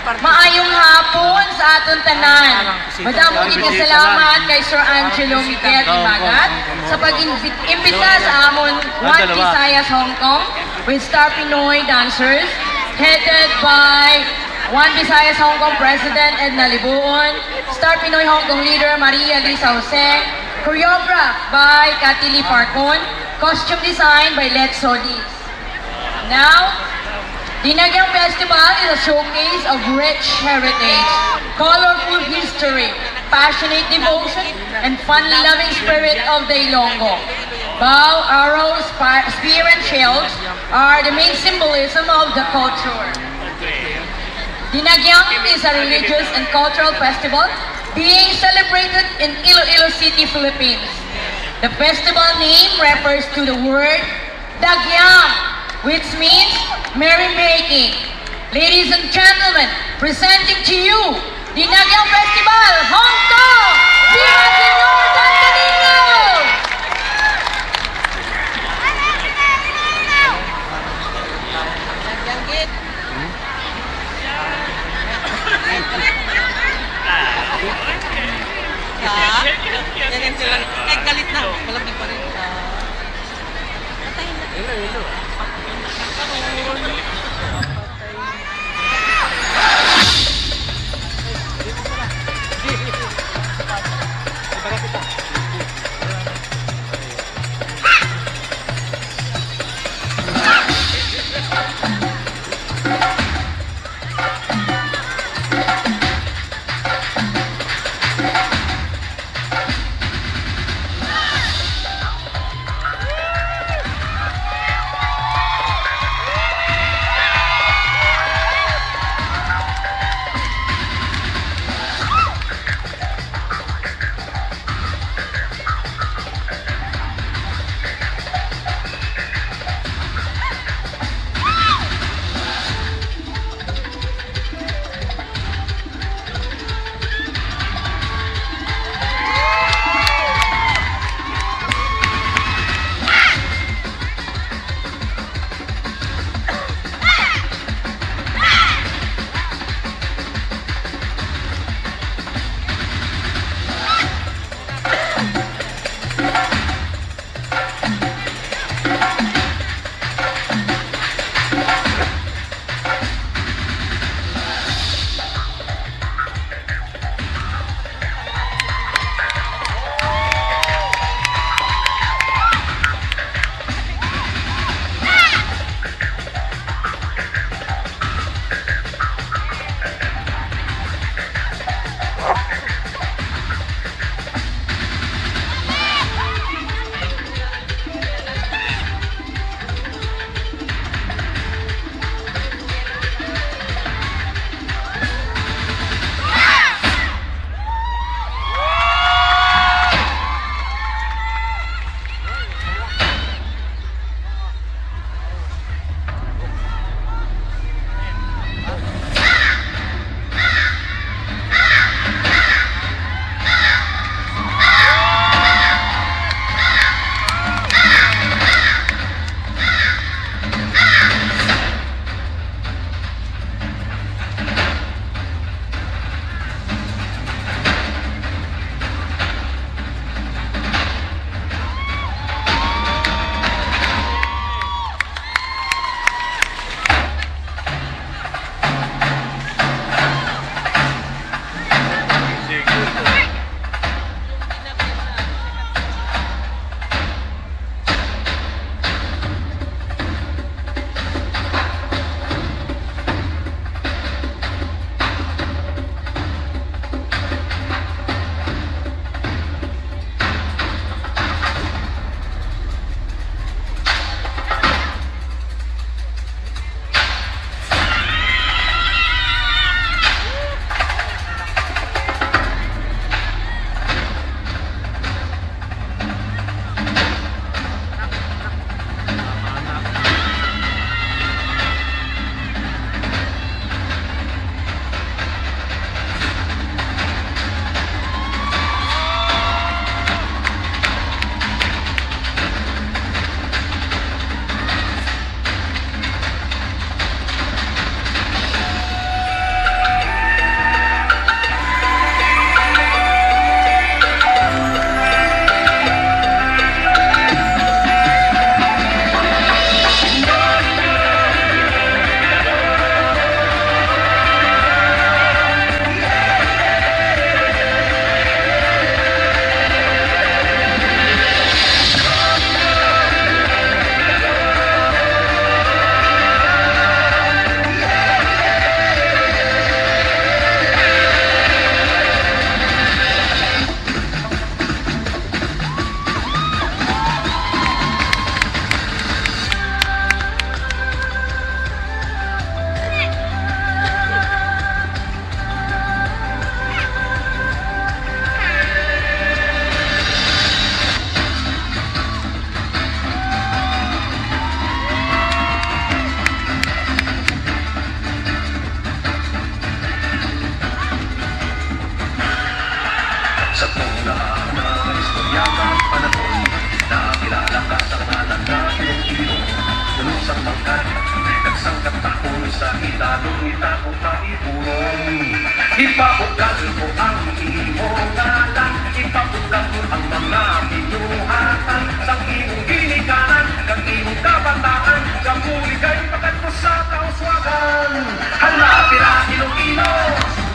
Maayong hapon sa atong tanan. Madamo gid salamat kay Sir Angelo Miguel Imagat sa pag-imbita sa amon One Visayas Hong Kong with Star Pinoy dancers headed by One Visayas Hong Kong President Edna Libuon, Star Pinoy Hong Kong leader Maria Lisa Jose, choreographed by Katili Parcon, costume design by Let Solis. Now, Dinagyang Festival is a showcase of rich heritage, colorful history, passionate devotion, and fun-loving spirit of the Ilonggo. Bow, arrows, spear, and shields are the main symbolism of the culture. Dinagyang is a religious and cultural festival being celebrated in Iloilo City, Philippines. The festival name refers to the word Dagyang, which means merrymaking. Ladies and gentlemen, presenting to you Dinagyang Festival, Hong Kong! Viva Señor Dantalino! Yan sila. Galit na. Malapit pa rin. Patay na. Hello. ilalong itakot na iburong. Ipabukan ko ang iyong ngalan, ipabukan ko ang mga binuhatan, sa iyong ginikanan, ng iyong kabataan, sa muli kay pakat ko sa kauswagan. Hala, pira, Iloilo,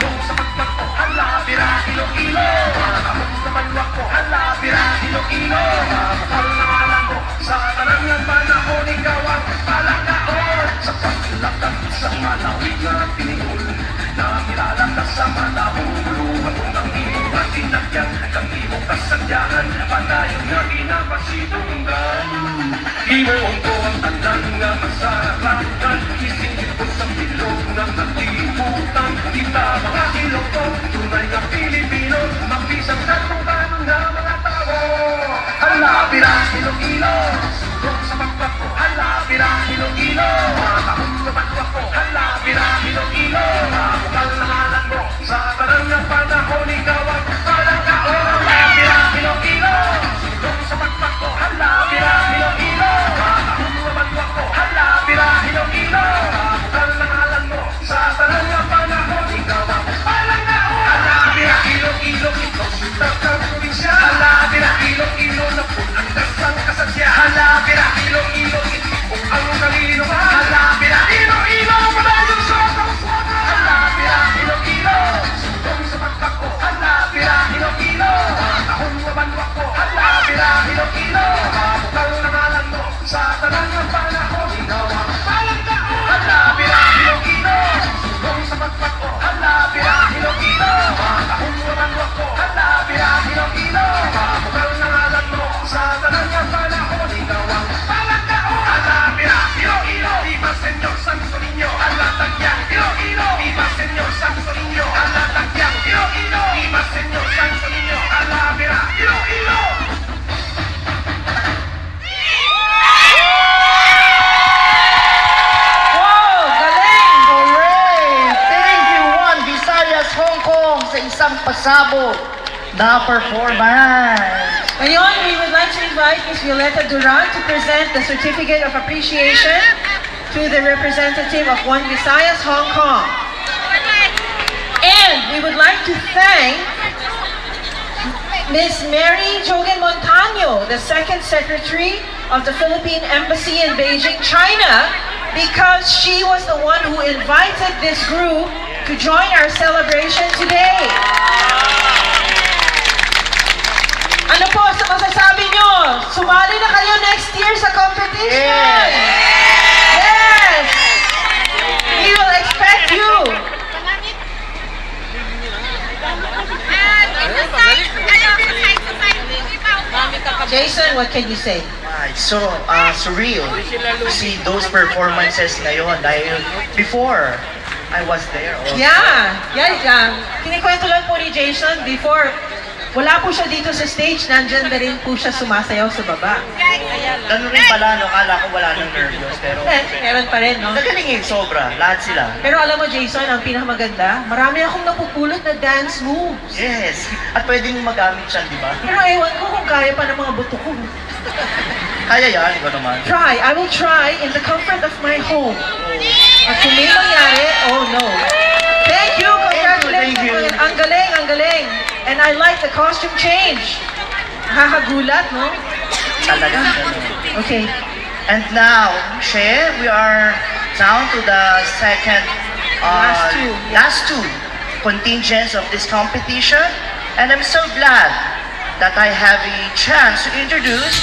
yung sa pagpagpo, hala, pira, Iloilo, kamot naman wako, hala, pira, Iloilo, mahal na alam mo, sa tanang ng panahon, ikaw ang palakaon, sa paglakad sa malawig na tinigol, na kilalakad sa malawig, luhat mo ng iyong matinagyan, ng iyong kasadyahan, panayon na pinapasidunggan. Himuon ko ang talang nga masarakan, isingit ko sa bilog ng natiputan, kita mga ilong ko, tunay na Pilipino, magbisang katutan ng mga tao. Hala, pira, Iloilo, sundok sa pagpag ko, hala, pira, Iloilo, matahong naman ko, hala, pira, Iloilo, mabukal na ngalan mo, sa tanang ng panahon, ikaw ang palakaon. Hala, pira, Iloilo, sundok sa pagpag ko, hala, pira, Iloilo, matahong naman ko, hala, pira, Iloilo, mabukal na ngalan mo, sa tanang ng panahon, ikaw ang palakaon. Hala, pira, Iloilo, ikaw sundok ng probinsya, hala, pira, Iloilo, na pulang dasang kasadya, hala, pira, Iloilo, kung ang kalino ka, hala, pira, Iloilo, padayon sa kauswagan. Hala, pira, Iloilo, sundong sa pagpako, hala, pira, Iloilo, matahong mabanwak ko, hala, pira, Iloilo, mabukal na ngalan mo, sa tanang ng panahon, ikaw ang palangkao. Hala, pira, Iloilo, sundong sa pagpako, hala, pira, Iloilo, matahong mabanwak ko, hala, pira, Iloilo, mabukal na ngalan mo, sa tanang ng panahon, ikaw ang palangkao. Hala, pira, Iloilo, viva Señor Santo Niño, hala, tagyang, Iloilo, viva Señor Santo Niño, hala, tagyang, Iloilo, viva Señor Santo Niño, hala, pira, Iloilo. Wow! Galing! Alright! Thank you, One Visayas Hong Kong, sa isang pasabog na performance. Ngayon, we would like to invite Ms. Violeta Duran to present the Certificate of Appreciation to the representative of One Visayas Hong Kong. And we would like to thank Ms. Mary Jogan Montano, the Second Secretary of the Philippine Embassy in Beijing, China, because she was the one who invited this group to join our celebration today. Ano po sa masasabi nyo? Sumali na kayo next year sa competition! Yes! We will expect you! Jason, what can you say? So, surreal to see those performances ngayon dahil before, I was there also. Yeah! Kinikwento lang po ni Jason, before, wala po siya dito sa stage, nandyan na rin po siya sumasayaw sa baba. Ganun rin pala, no? Kala ko wala nang nervyos, pero Meron pa rin, no? nagalingin sobra, lahat sila. Pero alam mo, Jason, ang pinakamaganda, marami akong napupulot na dance moves. Yes, at pwedeng magamit siya, di ba? Pero ewan ko kung kaya pa ng mga buto ko. Kaya yan, ikaw naman. I will try in the comfort of my home. At kung may mangyari, oh no. Thank you, congratulations. Thank you. Ang galing, ang galing. And I like the costume change. Nakakagulat, no? Talagang ganun. Okay. And now, She, we are down to the second, last two contingents of this competition. And I'm so glad that I have a chance to introduce